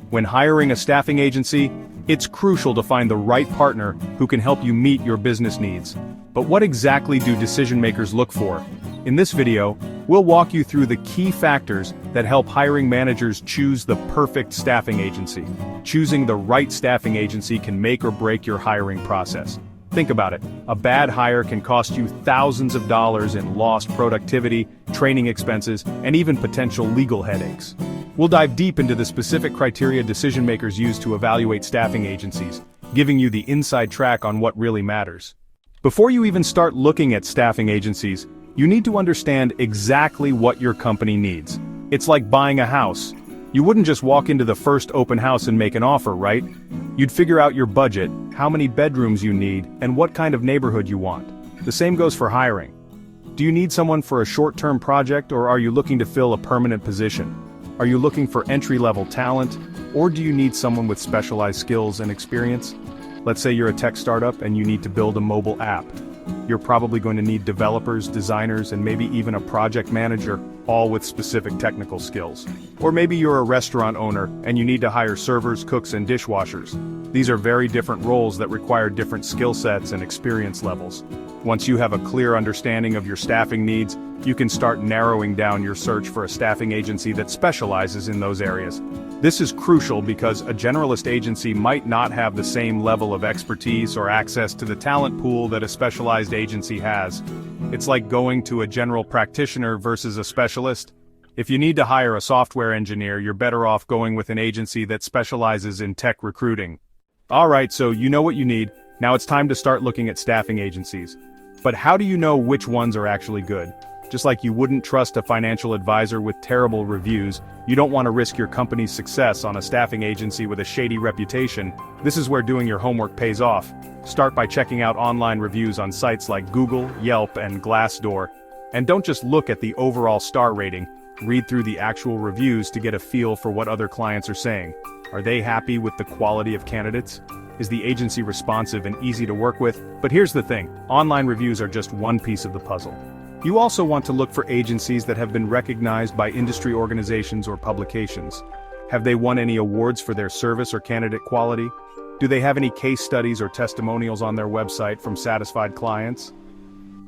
When hiring a staffing agency, it's crucial to find the right partner who can help you meet your business needs. But what exactly do decision makers look for? In this video, we'll walk you through the key factors that help hiring managers choose the perfect staffing agency. Choosing the right staffing agency can make or break your hiring process. Think about it. A bad hire can cost you thousands of dollars in lost productivity, training expenses, and even potential legal headaches. We'll dive deep into the specific criteria decision makers use to evaluate staffing agencies, giving you the inside track on what really matters. Before you even start looking at staffing agencies, you need to understand exactly what your company needs. It's like buying a house. You wouldn't just walk into the first open house and make an offer, right? You'd figure out your budget, how many bedrooms you need, and what kind of neighborhood you want. The same goes for hiring. Do you need someone for a short-term project, or are you looking to fill a permanent position? Are you looking for entry-level talent, or do you need someone with specialized skills and experience? Let's say you're a tech startup and you need to build a mobile app. You're probably going to need developers, designers, and maybe even a project manager, all with specific technical skills. Or maybe you're a restaurant owner and you need to hire servers, cooks, and dishwashers. These are very different roles that require different skill sets and experience levels. Once you have a clear understanding of your staffing needs, you can start narrowing down your search for a staffing agency that specializes in those areas. This is crucial because a generalist agency might not have the same level of expertise or access to the talent pool that a specialized agency has. It's like going to a general practitioner versus a specialist. If you need to hire a software engineer, you're better off going with an agency that specializes in tech recruiting. Alright, so you know what you need. Now it's time to start looking at staffing agencies. But how do you know which ones are actually good? Just like you wouldn't trust a financial advisor with terrible reviews, you don't want to risk your company's success on a staffing agency with a shady reputation. This is where doing your homework pays off. Start by checking out online reviews on sites like Google, Yelp, and Glassdoor. And don't just look at the overall star rating. Read through the actual reviews to get a feel for what other clients are saying. Are they happy with the quality of candidates? Is the agency responsive and easy to work with? But here's the thing, online reviews are just one piece of the puzzle. You also want to look for agencies that have been recognized by industry organizations or publications. Have they won any awards for their service or candidate quality? Do they have any case studies or testimonials on their website from satisfied clients?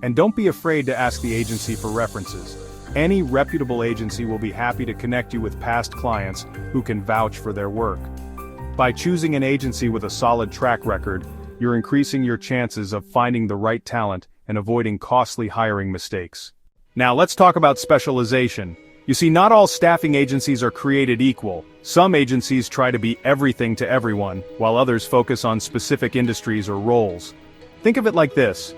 And don't be afraid to ask the agency for references. Any reputable agency will be happy to connect you with past clients who can vouch for their work. By choosing an agency with a solid track record, you're increasing your chances of finding the right talent and avoiding costly hiring mistakes. Now let's talk about specialization. You see, not all staffing agencies are created equal. Some agencies try to be everything to everyone, while others focus on specific industries or roles. Think of it like this.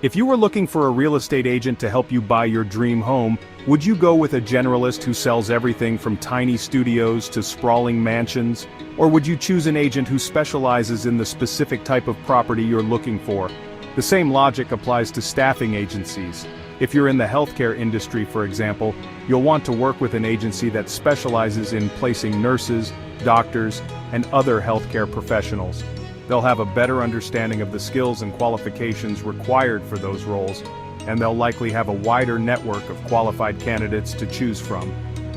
If you were looking for a real estate agent to help you buy your dream home, would you go with a generalist who sells everything from tiny studios to sprawling mansions? Or would you choose an agent who specializes in the specific type of property you're looking for? The same logic applies to staffing agencies. If you're in the healthcare industry, for example, you'll want to work with an agency that specializes in placing nurses, doctors, and other healthcare professionals. They'll have a better understanding of the skills and qualifications required for those roles, and they'll likely have a wider network of qualified candidates to choose from.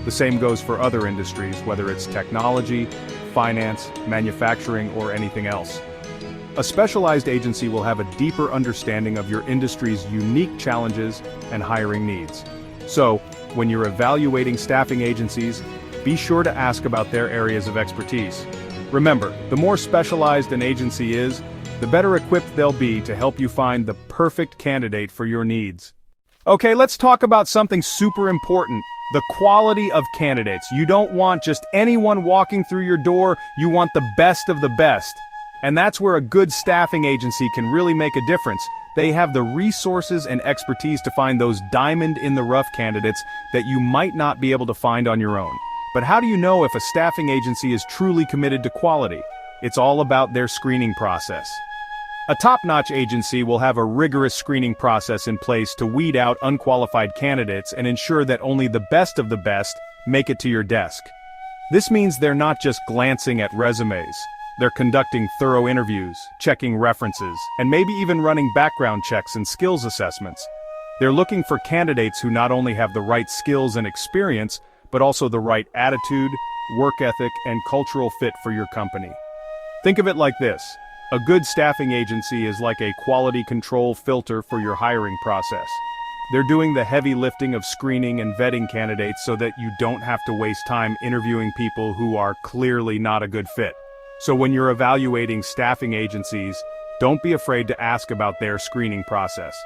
The same goes for other industries, whether it's technology, finance, manufacturing, or anything else. A specialized agency will have a deeper understanding of your industry's unique challenges and hiring needs. So, when you're evaluating staffing agencies, be sure to ask about their areas of expertise. Remember, the more specialized an agency is, the better equipped they'll be to help you find the perfect candidate for your needs. Okay, let's talk about something super important. The quality of candidates. You don't want just anyone walking through your door, you want the best of the best. And that's where a good staffing agency can really make a difference. They have the resources and expertise to find those diamond-in-the-rough candidates that you might not be able to find on your own. But how do you know if a staffing agency is truly committed to quality? It's all about their screening process. A top-notch agency will have a rigorous screening process in place to weed out unqualified candidates and ensure that only the best of the best make it to your desk. This means they're not just glancing at resumes. They're conducting thorough interviews, checking references, and maybe even running background checks and skills assessments. They're looking for candidates who not only have the right skills and experience, but also the right attitude, work ethic, and cultural fit for your company. Think of it like this. A good staffing agency is like a quality control filter for your hiring process. They're doing the heavy lifting of screening and vetting candidates so that you don't have to waste time interviewing people who are clearly not a good fit. So when you're evaluating staffing agencies, don't be afraid to ask about their screening process.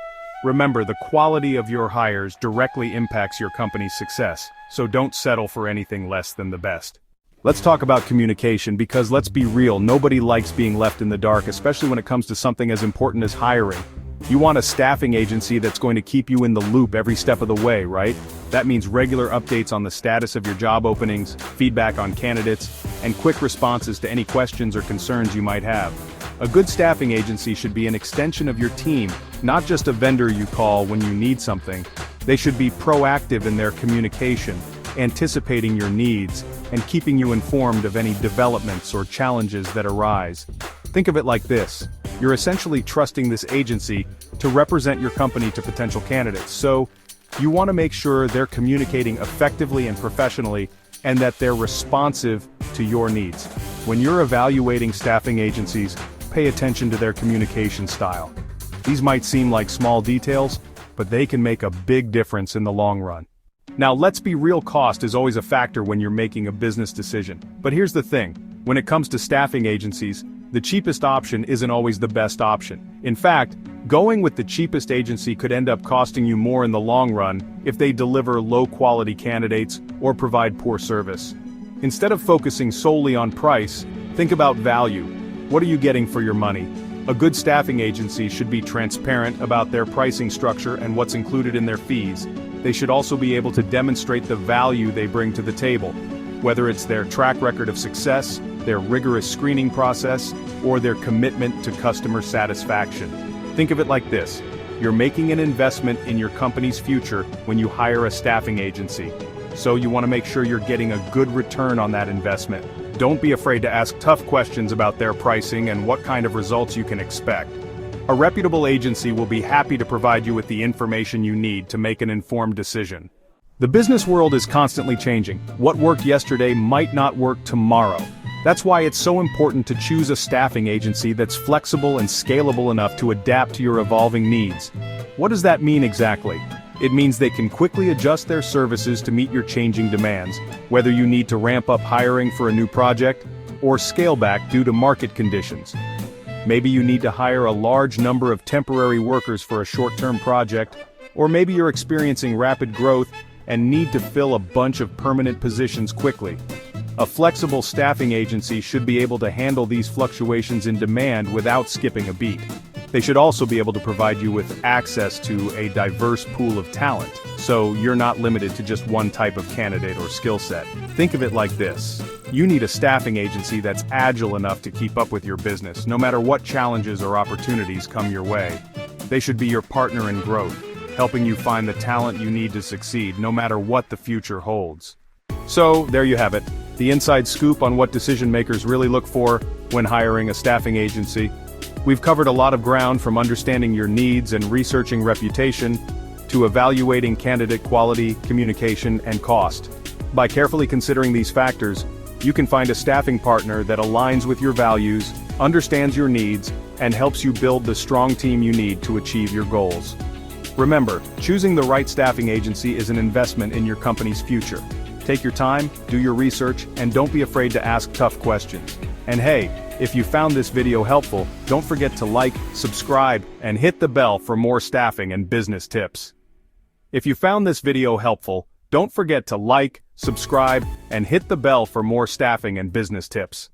Remember, the quality of your hires directly impacts your company's success, so don't settle for anything less than the best. Let's talk about communication, because let's be real, nobody likes being left in the dark, especially when it comes to something as important as hiring. You want a staffing agency that's going to keep you in the loop every step of the way, right? That means regular updates on the status of your job openings, feedback on candidates, and quick responses to any questions or concerns you might have. A good staffing agency should be an extension of your team, not just a vendor you call when you need something. They should be proactive in their communication, anticipating your needs, and keeping you informed of any developments or challenges that arise. Think of it like this. You're essentially trusting this agency to represent your company to potential candidates, so you want to make sure they're communicating effectively and professionally, and that they're responsive to your needs. When you're evaluating staffing agencies, pay attention to their communication style. These might seem like small details, but they can make a big difference in the long run. Now, let's be real, cost is always a factor when you're making a business decision. But here's the thing, when it comes to staffing agencies, the cheapest option isn't always the best option. In fact, going with the cheapest agency could end up costing you more in the long run if they deliver low-quality candidates or provide poor service. Instead of focusing solely on price, think about value. What are you getting for your money? A good staffing agency should be transparent about their pricing structure and what's included in their fees. They should also be able to demonstrate the value they bring to the table, whether it's their track record of success, their rigorous screening process, or their commitment to customer satisfaction. Think of it like this. You're making an investment in your company's future when you hire a staffing agency. So you want to make sure you're getting a good return on that investment. Don't be afraid to ask tough questions about their pricing and what kind of results you can expect. A reputable agency will be happy to provide you with the information you need to make an informed decision. The business world is constantly changing. What worked yesterday might not work tomorrow. That's why it's so important to choose a staffing agency that's flexible and scalable enough to adapt to your evolving needs. What does that mean exactly? It means they can quickly adjust their services to meet your changing demands, whether you need to ramp up hiring for a new project or scale back due to market conditions. Maybe you need to hire a large number of temporary workers for a short-term project, or maybe you're experiencing rapid growth and need to fill a bunch of permanent positions quickly. A flexible staffing agency should be able to handle these fluctuations in demand without skipping a beat. They should also be able to provide you with access to a diverse pool of talent, so you're not limited to just one type of candidate or skill set. Think of it like this. You need a staffing agency that's agile enough to keep up with your business, no matter what challenges or opportunities come your way. They should be your partner in growth, helping you find the talent you need to succeed, no matter what the future holds. So, there you have it. The inside scoop on what decision makers really look for when hiring a staffing agency. We've covered a lot of ground, from understanding your needs and researching reputation, to evaluating candidate quality, communication, and cost. By carefully considering these factors, you can find a staffing partner that aligns with your values, understands your needs, and helps you build the strong team you need to achieve your goals. Remember, choosing the right staffing agency is an investment in your company's future. Take your time, do your research, and don't be afraid to ask tough questions. And hey, if you found this video helpful, don't forget to like, subscribe, and hit the bell for more staffing and business tips. If you found this video helpful, don't forget to like, subscribe, and hit the bell for more staffing and business tips.